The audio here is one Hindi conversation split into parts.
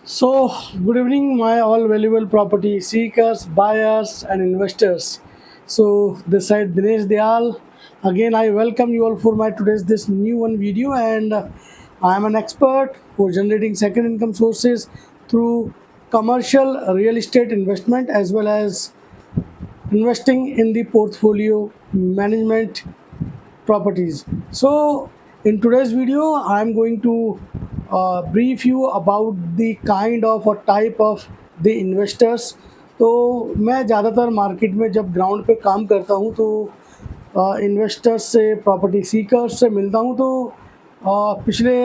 So, good evening, my all valuable property seekers, buyers, and investors. So, this side Dinesh Dayal. Again, I welcome you all for my today's this new one video, and I am an expert for generating second income sources through commercial real estate investment as well as investing in the portfolio management properties. So, in today's video, I'm going to brief you about the kind of or type of the investors. तो मैं ज़्यादातर मार्केट में जब ग्राउंड पे काम करता हूँ तो इन्वेस्टर्स से प्रॉपर्टी सीकर्स से मिलता हूँ तो पिछले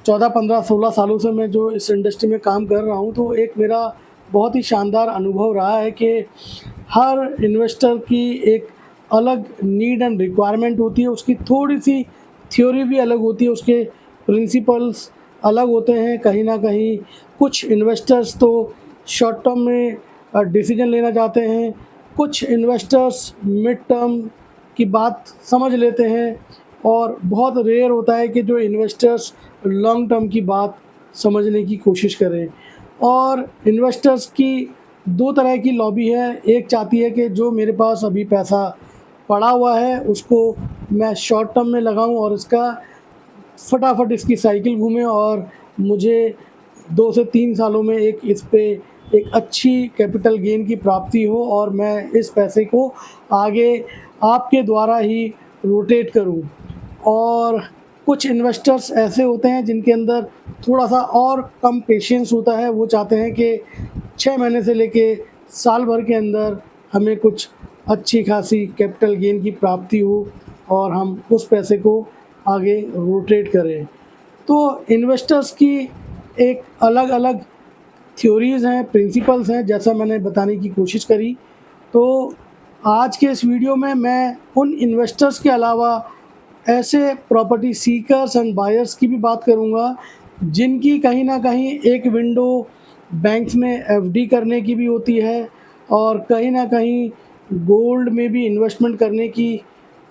14 15 16 सालों से मैं जो इस इंडस्ट्री में काम कर रहा हूँ तो एक मेरा बहुत ही शानदार अनुभव रहा है कि हर इन्वेस्टर की एक अलग नीड एंड रिक्वायरमेंट होती है, उसकी थोड़ी सी थ्योरी भी अलग होती है, उसके प्रिंसिपल्स अलग होते हैं। कहीं ना कहीं कुछ इन्वेस्टर्स तो शॉर्ट टर्म में डिसीजन लेना चाहते हैं, कुछ इन्वेस्टर्स मिड टर्म की बात समझ लेते हैं और बहुत रेयर होता है कि जो इन्वेस्टर्स लॉन्ग टर्म की बात समझने की कोशिश करें। और इन्वेस्टर्स की दो तरह की लॉबी है, एक चाहती है कि जो मेरे पास अभी पैसा पड़ा हुआ है उसको मैं शॉर्ट टर्म में लगाऊं और इसका फटाफट इसकी साइकिल घूमे और मुझे 2 से 3 सालों में एक इस पे एक अच्छी कैपिटल गेन की प्राप्ति हो और मैं इस पैसे को आगे आपके द्वारा ही रोटेट करूं। और कुछ इन्वेस्टर्स ऐसे होते हैं जिनके अंदर थोड़ा सा और कम पेशेंस होता है, वो चाहते हैं कि 6 महीने से लेके साल भर के अंदर हमें कुछ अच्छी खासी कैपिटल गेन की प्राप्ति हो और हम उस पैसे को आगे रोटेट करें। तो इन्वेस्टर्स की एक अलग अलग थ्योरीज़ हैं, प्रिंसिपल्स हैं, जैसा मैंने बताने की कोशिश करी। तो आज के इस वीडियो में मैं उन इन्वेस्टर्स के अलावा ऐसे प्रॉपर्टी सीकर्स एंड बायर्स की भी बात करूंगा जिनकी कहीं ना कहीं एक विंडो बैंक्स में एफडी करने की भी होती है और कहीं ना कहीं गोल्ड में भी इन्वेस्टमेंट करने की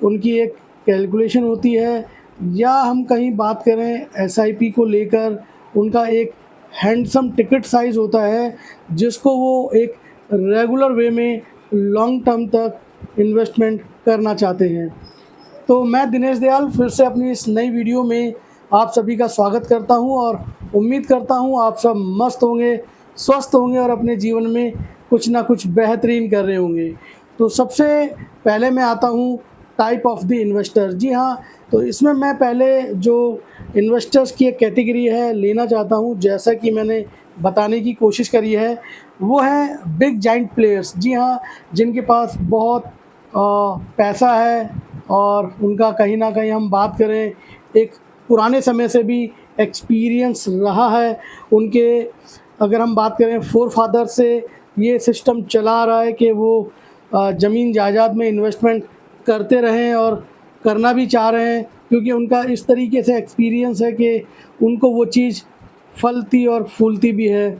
उनकी एक कैलकुलेशन होती है, या हम कहीं बात करें एसआईपी को लेकर उनका एक हैंडसम टिकट साइज़ होता है जिसको वो एक रेगुलर वे में लॉन्ग टर्म तक इन्वेस्टमेंट करना चाहते हैं। तो मैं दिनेश दयाल फिर से अपनी इस नई वीडियो में आप सभी का स्वागत करता हूं और उम्मीद करता हूं आप सब मस्त होंगे, स्वस्थ होंगे और अपने जीवन में कुछ ना कुछ बेहतरीन कर रहे होंगे। तो सबसे पहले मैं आता हूं टाइप ऑफ द इन्वेस्टर। जी हाँ, तो इसमें मैं पहले जो इन्वेस्टर्स की एक कैटेगरी है लेना चाहता हूं, जैसा कि मैंने बताने की कोशिश करी है, वो है बिग जाइंट प्लेयर्स। जी हाँ, जिनके पास बहुत पैसा है और उनका कहीं ना कहीं हम बात करें एक पुराने समय से भी एक्सपीरियंस रहा है उनके। अगर हम बात करें फोर फादर से ये सिस्टम चला आ रहा है कि वो ज़मीन जायदाद में इन्वेस्टमेंट करते रहें और करना भी चाह रहे हैं, क्योंकि उनका इस तरीके से एक्सपीरियंस है कि उनको वो चीज़ फलती और फूलती भी है।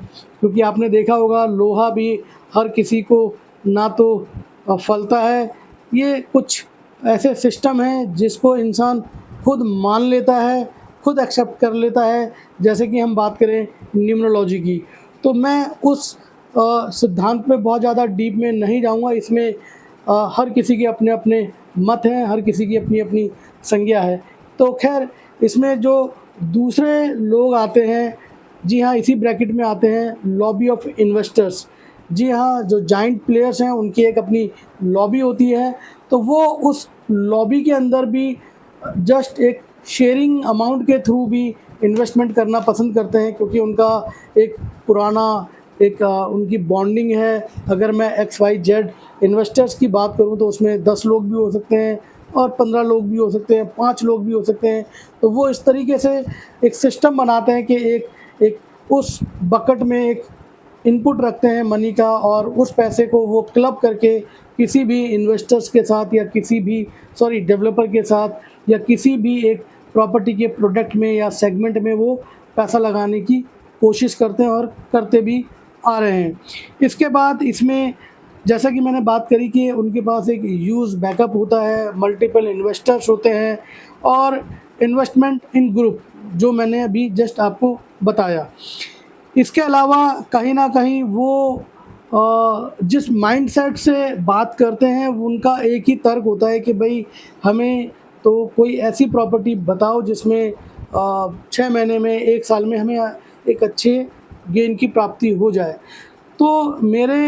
क्योंकि आपने देखा होगा लोहा भी हर किसी को ना तो फलता है। ये कुछ ऐसे सिस्टम हैं जिसको इंसान खुद मान लेता है, खुद एक्सेप्ट कर लेता है। जैसे कि हम बात करें न्यूमरोलॉजी की, तो मैं उस सिद्धांत में बहुत ज़्यादा डीप में नहीं जाऊंगा। इसमें हर किसी के अपने अपने मत हैं, हर किसी की अपनी अपनी संज्ञा है। तो खैर, इसमें जो दूसरे लोग आते हैं, जी हाँ, इसी ब्रैकेट में आते हैं लॉबी ऑफ इन्वेस्टर्स। जी हाँ, जो जाइंट प्लेयर्स हैं उनकी एक अपनी लॉबी होती है, तो वो उस लॉबी के अंदर भी जस्ट एक शेयरिंग अमाउंट के थ्रू भी इन्वेस्टमेंट करना पसंद करते हैं, क्योंकि उनका एक पुराना एक उनकी बॉन्डिंग है। अगर मैं XYZ इन्वेस्टर्स की बात करूं तो उसमें 10 लोग भी हो सकते हैं और 15 लोग भी हो सकते हैं, 5 लोग भी हो सकते हैं। तो वो इस तरीके से एक सिस्टम बनाते हैं कि एक उस बकेट में एक इनपुट रखते हैं मनी का और उस पैसे को वो क्लब करके किसी भी इन्वेस्टर्स के साथ या किसी भी डेवलपर के साथ या किसी भी एक प्रॉपर्टी के प्रोडक्ट में या सेगमेंट में वो पैसा लगाने की कोशिश करते हैं और करते भी आ रहे हैं। इसके बाद इसमें जैसा कि मैंने बात करी कि उनके पास एक यूज़ बैकअप होता है, मल्टीपल इन्वेस्टर्स होते हैं और इन्वेस्टमेंट इन ग्रुप, जो मैंने अभी जस्ट आपको बताया। इसके अलावा कहीं ना कहीं वो जिस माइंडसेट से बात करते हैं उनका एक ही तर्क होता है कि भाई हमें तो कोई ऐसी प्रॉपर्टी बताओ जिसमें 6 महीने में, 1 साल में हमें एक अच्छे गेन की प्राप्ति हो जाए। तो मेरे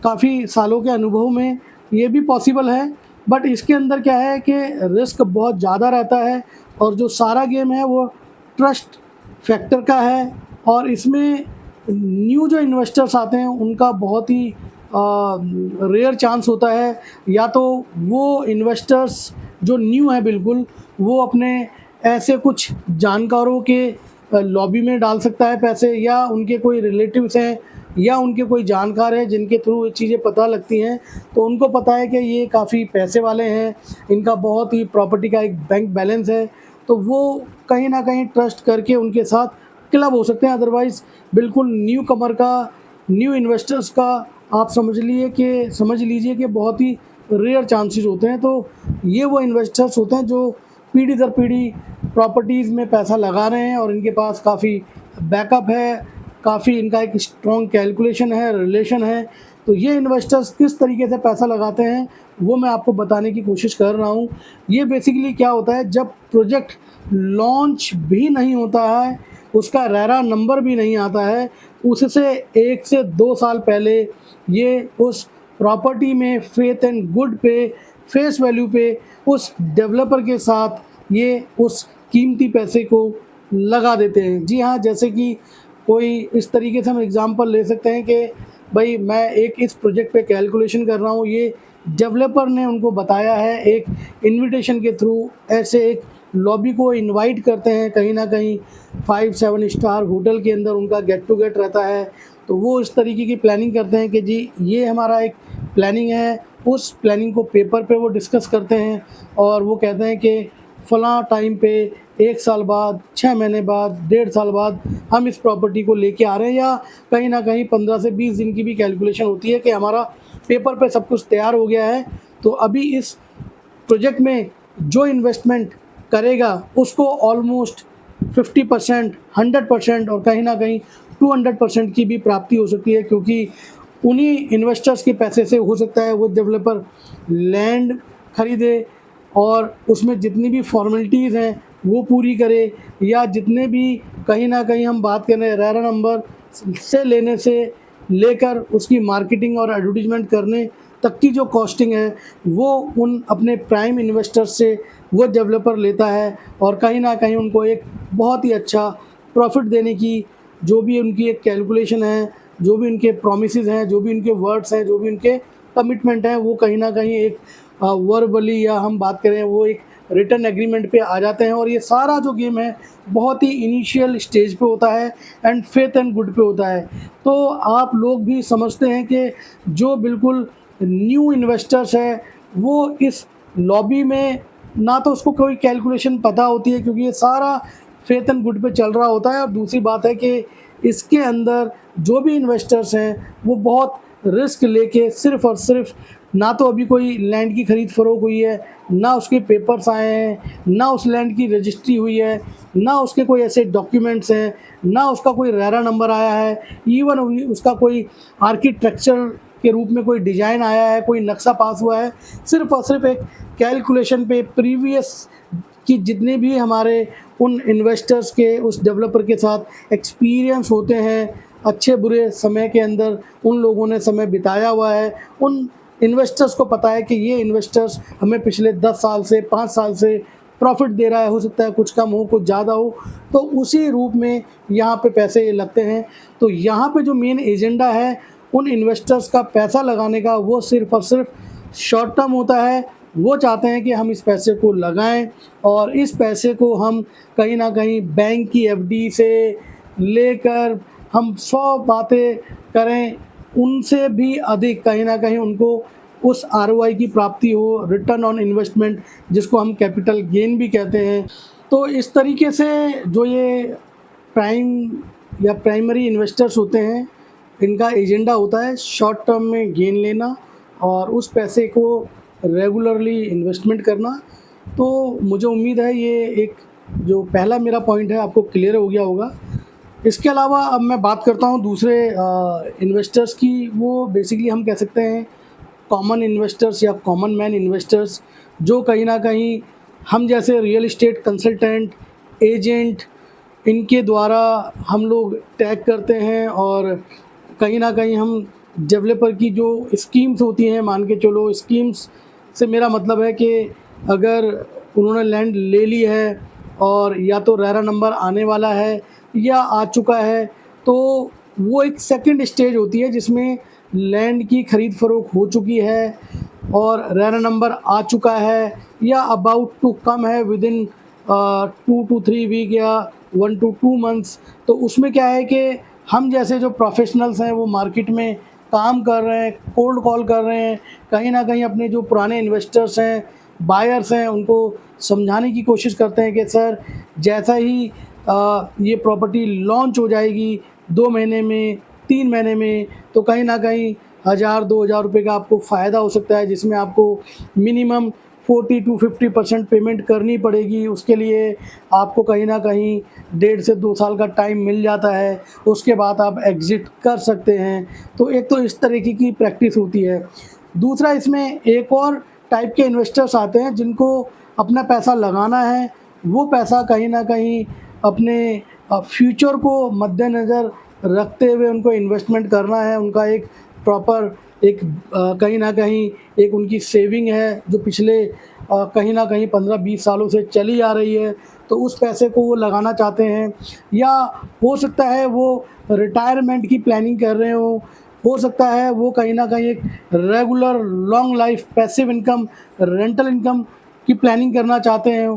काफ़ी सालों के अनुभव में ये भी पॉसिबल है, बट इसके अंदर क्या है कि रिस्क बहुत ज़्यादा रहता है और जो सारा गेम है वो ट्रस्ट फैक्टर का है। और इसमें न्यू जो इन्वेस्टर्स आते हैं उनका बहुत ही रेयर चांस होता है, या तो वो इन्वेस्टर्स जो न्यू है बिल्कुल, वो अपने ऐसे कुछ जानकारों के लॉबी में डाल सकता है पैसे, या उनके कोई रिलेटिव्स हैं या उनके कोई जानकार है जिनके थ्रू ये चीज़ें पता लगती हैं, तो उनको पता है कि ये काफ़ी पैसे वाले हैं, इनका बहुत ही प्रॉपर्टी का एक बैंक बैलेंस है, तो वो कहीं ना कहीं ट्रस्ट करके उनके साथ क्लब हो सकते हैं। अदरवाइज़ बिल्कुल न्यू कमर का, न्यू इन्वेस्टर्स का आप समझ लीजिए कि बहुत ही रेयर चांसेस होते हैं। तो ये वो इन्वेस्टर्स होते हैं जो पीढ़ी दर पीढ़ी प्रॉपर्टीज़ में पैसा लगा रहे हैं और इनके पास काफ़ी बैकअप है, काफ़ी इनका एक स्ट्रॉन्ग कैलकुलेशन है, रिलेशन है। तो ये इन्वेस्टर्स किस तरीके से पैसा लगाते हैं वो मैं आपको बताने की कोशिश कर रहा हूँ। ये बेसिकली क्या होता है, जब प्रोजेक्ट लॉन्च भी नहीं होता है, उसका रेरा नंबर भी नहीं आता है, उससे 1 से 2 साल पहले ये उस प्रॉपर्टी में फेथ एंड गुड पे, फेस वैल्यू पे उस डेवलपर के साथ ये उस कीमती पैसे को लगा देते हैं। जी हाँ, जैसे कि कोई इस तरीके से हम एग्ज़ाम्पल ले सकते हैं कि भाई मैं एक इस प्रोजेक्ट पे कैलकुलेशन कर रहा हूँ, ये डेवलपर ने उनको बताया है, एक इनविटेशन के थ्रू ऐसे एक लॉबी को इनवाइट करते हैं, कहीं ना कहीं 5-7 स्टार होटल के अंदर उनका गेट टू गेट रहता है। तो वो इस तरीके की प्लानिंग करते हैं कि जी ये हमारा एक प्लानिंग है, उस प्लानिंग को पेपर पे वो डिस्कस करते हैं और वो कहते हैं कि फ़लाँ टाइम पे 1 साल बाद, 6 महीने बाद, 1.5 साल बाद हम इस प्रॉपर्टी को लेके आ रहे हैं, या कहीं ना कहीं 15 से 20 दिन की भी कैलकुलेशन होती है कि हमारा पेपर पे सब कुछ तैयार हो गया है। तो अभी इस प्रोजेक्ट में जो इन्वेस्टमेंट करेगा उसको ऑलमोस्ट 50%, 100% और कहीं ना कहीं 200% की भी प्राप्ति हो सकती है, क्योंकि उन्हीं इन्वेस्टर्स के पैसे से हो सकता है वो डेवलपर लैंड खरीदे और उसमें जितनी भी फॉर्मेलिटीज़ हैं वो पूरी करे, या जितने भी कहीं ना कहीं हम बात कर रहे हैं रेरा नंबर से लेने से लेकर उसकी मार्केटिंग और एडवर्टीजमेंट करने तक की जो कॉस्टिंग है वो उन अपने प्राइम इन्वेस्टर्स से वो डेवलपर लेता है, और कहीं ना कहीं उनको एक बहुत ही अच्छा प्रॉफिट देने की जो भी उनकी एक कैलकुलेशन है, जो भी उनके प्रोमिसेस हैं, जो भी उनके वर्ड्स हैं, जो भी उनके कमिटमेंट हैं, वो कहीं ना कहीं एक वर्बली या हम बात करें वो एक रिटर्न एग्रीमेंट पे आ जाते हैं। और ये सारा जो गेम है बहुत ही इनिशियल स्टेज पे होता है एंड फेथ एंड गुड पे होता है। तो आप लोग भी समझते हैं कि जो बिल्कुल न्यू इन्वेस्टर्स है वो इस लॉबी में ना तो उसको कोई कैलकुलेशन पता होती है, क्योंकि ये सारा फेथ एंड गुड पे चल रहा होता है। और दूसरी बात है कि इसके अंदर जो भी इन्वेस्टर्स हैं वो बहुत रिस्क लेके सिर्फ़ और सिर्फ, ना तो अभी कोई लैंड की खरीद फरोख्त हुई है, ना उसके पेपर्स आए हैं, ना उस लैंड की रजिस्ट्री हुई है, ना उसके कोई ऐसे डॉक्यूमेंट्स हैं, ना उसका कोई रेरा नंबर आया है, इवन उसका कोई आर्किटेक्चर के रूप में कोई डिज़ाइन आया है, कोई नक्शा पास हुआ है। सिर्फ़ और सिर्फ एक कैलकुलेशन पे प्रीवियस कि जितने भी हमारे उन इन्वेस्टर्स के, उस डेवलपर के साथ एक्सपीरियंस होते हैं, अच्छे बुरे समय के अंदर उन लोगों ने समय बिताया हुआ है, उन इन्वेस्टर्स को पता है कि ये इन्वेस्टर्स हमें पिछले 10 साल से, 5 साल से प्रॉफिट दे रहा है, हो सकता है कुछ कम हो कुछ ज़्यादा हो, तो उसी रूप में यहाँ पे पैसे ये लगते हैं। तो यहाँ पे जो मेन एजेंडा है उन इन्वेस्टर्स का पैसा लगाने का, वो सिर्फ़ और सिर्फ शॉर्ट टर्म होता है। वो चाहते हैं कि हम इस पैसे को लगाएं और इस पैसे को हम कहीं ना कहीं बैंक की एफडी से लेकर हम 100 बातें करें, उनसे भी अधिक कहीं ना कहीं उनको उस आरओआई की प्राप्ति हो, रिटर्न ऑन इन्वेस्टमेंट, जिसको हम कैपिटल गेन भी कहते हैं। तो इस तरीके से जो ये प्राइम या प्राइमरी इन्वेस्टर्स होते हैं, इनका एजेंडा होता है शॉर्ट टर्म में गेन लेना और उस पैसे को रेगुलरली इन्वेस्टमेंट करना। तो मुझे उम्मीद है ये एक जो पहला मेरा पॉइंट है आपको क्लियर हो गया होगा। इसके अलावा अब मैं बात करता हूँ दूसरे इन्वेस्टर्स की। वो बेसिकली हम कह सकते हैं कॉमन इन्वेस्टर्स या कॉमन मैन इन्वेस्टर्स, जो कहीं ना कहीं हम जैसे रियल इस्टेट कंसल्टेंट, एजेंट, इनके द्वारा हम लोग टैग करते हैं और कहीं ना कहीं हम डेवलपर की जो स्कीम्स होती हैं, मान के चलो स्कीम्स से मेरा मतलब है कि अगर उन्होंने लैंड ले ली है और या तो रेरा नंबर आने वाला है या आ चुका है, तो वो एक सेकंड स्टेज होती है जिसमें लैंड की खरीद फरोख्त हो चुकी है और रेरा नंबर आ चुका है या अबाउट टू कम है विद इन 2 to 3 वीक या 1 to 2 मंथ्स। तो उसमें क्या है कि हम जैसे जो प्रोफेशनल्स हैं वो मार्केट में काम कर रहे हैं, कोल्ड कॉल कर रहे हैं, कहीं ना कहीं अपने जो पुराने इन्वेस्टर्स हैं, बायर्स हैं, उनको समझाने की कोशिश करते हैं कि सर जैसा ही ये प्रॉपर्टी लॉन्च हो जाएगी 2 महीने में, 3 महीने में, तो कहीं ना कहीं 1000-2000 रुपये का आपको फ़ायदा हो सकता है, जिसमें आपको मिनिमम 40 to 50% पेमेंट करनी पड़ेगी। उसके लिए आपको कहीं ना कहीं 1.5 से 2 साल का टाइम मिल जाता है, उसके बाद आप एग्ज़िट कर सकते हैं। तो एक तो इस तरीके की प्रैक्टिस होती है। दूसरा, इसमें एक और टाइप के इन्वेस्टर्स आते हैं जिनको अपना पैसा लगाना है, वो पैसा कहीं ना कहीं अपने फ्यूचर को मद्देनज़र रखते हुए उनको इन्वेस्टमेंट करना है। उनका एक प्रॉपर एक कहीं ना कहीं एक उनकी सेविंग है जो पिछले कहीं ना कहीं 15-20 सालों से चली आ रही है, तो उस पैसे को वो लगाना चाहते हैं। या हो सकता है वो रिटायरमेंट की प्लानिंग कर रहे हो सकता है वो कहीं ना कहीं एक regular long life passive income, rental income की प्लानिंग करना चाहते हैं।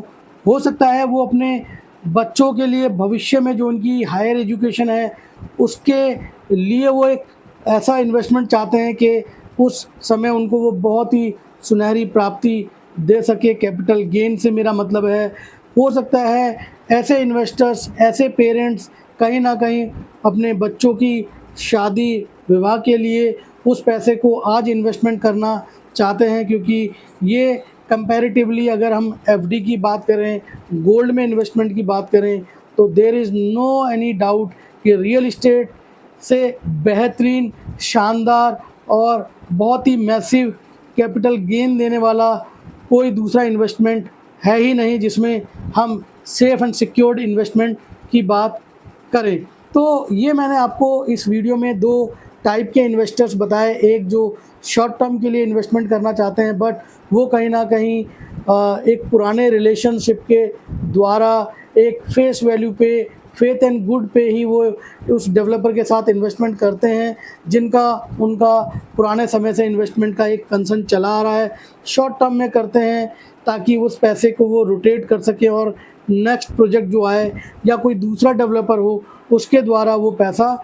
हो सकता है वो अपने बच्चों के लिए भविष्य में जो उनकी हायर एजुकेशन है उसके लिए वो एक ऐसा इन्वेस्टमेंट चाहते हैं कि उस समय उनको वो बहुत ही सुनहरी प्राप्ति दे सके। कैपिटल गेन से मेरा मतलब है, हो सकता है ऐसे इन्वेस्टर्स, ऐसे पेरेंट्स कहीं ना कहीं अपने बच्चों की शादी विवाह के लिए उस पैसे को आज इन्वेस्टमेंट करना चाहते हैं, क्योंकि ये कंपैरेटिवली अगर हम एफडी की बात करें, गोल्ड में इन्वेस्टमेंट की बात करें, तो there is no any doubt कि रियल इस्टेट से बेहतरीन, शानदार और बहुत ही मैसिव कैपिटल गेन देने वाला कोई दूसरा इन्वेस्टमेंट है ही नहीं जिसमें हम सेफ एंड सिक्योर्ड इन्वेस्टमेंट की बात करें। तो ये मैंने आपको इस वीडियो में 2 टाइप के इन्वेस्टर्स बताए। एक जो शॉर्ट टर्म के लिए इन्वेस्टमेंट करना चाहते हैं बट वो कहीं ना कहीं एक पुराने रिलेशनशिप के द्वारा एक फेस वैल्यू पे, फेथ एंड गुड पे ही वो उस डेवलपर के साथ इन्वेस्टमेंट करते हैं जिनका उनका पुराने समय से इन्वेस्टमेंट का एक कंसर्न चला आ रहा है। शॉर्ट टर्म में करते हैं ताकि उस पैसे को वो रोटेट कर सके और नेक्स्ट प्रोजेक्ट जो आए या कोई दूसरा डेवलपर हो उसके द्वारा वो पैसा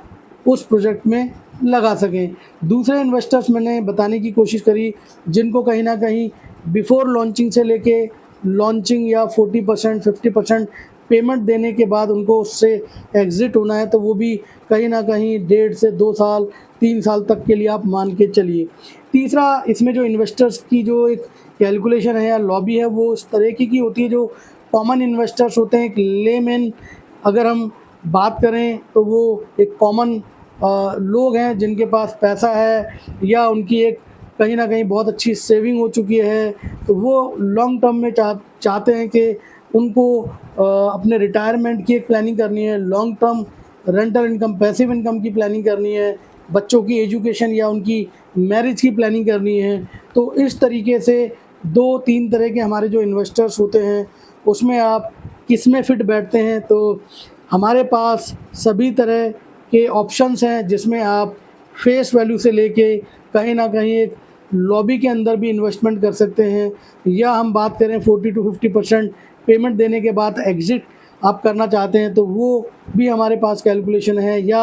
उस प्रोजेक्ट में लगा सकें। दूसरे इन्वेस्टर्स मैंने बताने की कोशिश करी जिनको कहीं ना कहीं बिफोर लॉन्चिंग से लेके लॉन्चिंग या 40% 50% पेमेंट देने के बाद उनको उससे एग्ज़िट होना है, तो वो भी कहीं ना कहीं 1.5 से 2 साल 3 साल तक के लिए आप मान के चलिए। तीसरा, इसमें जो इन्वेस्टर्स की जो एक कैलकुलेशन है या लॉबी है वो इस तरीके की होती है। जो कॉमन इन्वेस्टर्स होते हैं, एक लेमैन अगर हम बात करें तो वो एक कॉमन लोग हैं जिनके पास पैसा है या उनकी एक कहीं ना कहीं बहुत अच्छी सेविंग हो चुकी है, तो वो लॉन्ग टर्म में चाहते हैं कि उनको अपने रिटायरमेंट की एक प्लानिंग करनी है, long term rental income, passive income की प्लानिंग करनी है, बच्चों की एजुकेशन या उनकी मैरिज की प्लानिंग करनी है। तो इस तरीके से 2-3 तरह के हमारे जो इन्वेस्टर्स होते हैं उसमें आप किस में फ़िट बैठते हैं, तो हमारे पास सभी तरह के ऑप्शंस हैं जिसमें आप फेस वैल्यू से लेके कहीं ना कहीं एक लॉबी के अंदर भी इन्वेस्टमेंट कर सकते हैं, या हम बात करें 40 to 50% पेमेंट देने के बाद एग्ज़िट आप करना चाहते हैं तो वो भी हमारे पास कैलकुलेशन है, या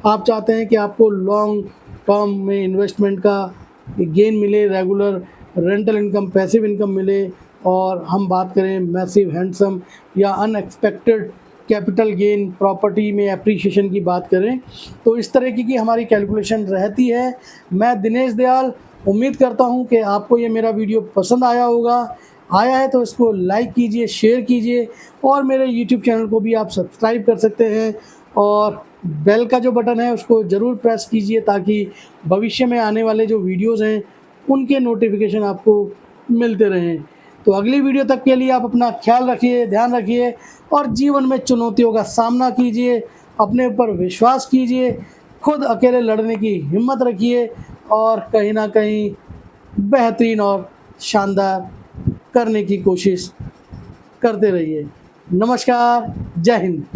आप चाहते हैं कि आपको लॉन्ग टर्म में इन्वेस्टमेंट का गेन मिले, regular rental income, passive income मिले, और हम बात करें मैसिव, हैंडसम या अनएक्सपेक्टेड कैपिटल गेन, प्रॉपर्टी में एप्रिसिएशन की बात करें, तो इस तरह की हमारी कैलकुलेशन रहती है। मैं दिनेश दयाल उम्मीद करता हूं कि आपको ये मेरा वीडियो पसंद आया होगा। आया है तो इसको लाइक कीजिए, शेयर कीजिए और मेरे यूट्यूब चैनल को भी आप सब्सक्राइब कर सकते हैं और बेल का जो बटन है उसको ज़रूर प्रेस कीजिए ताकि भविष्य में आने वाले जो वीडियोज़ हैं उनके नोटिफिकेशन आपको मिलते रहें। तो अगली वीडियो तक के लिए आप अपना ख्याल रखिए, ध्यान रखिए और जीवन में चुनौतियों का सामना कीजिए, अपने ऊपर विश्वास कीजिए, खुद अकेले लड़ने की हिम्मत रखिए और कहीं ना कहीं बेहतरीन और शानदार करने की कोशिश करते रहिए। नमस्कार, जय हिंद।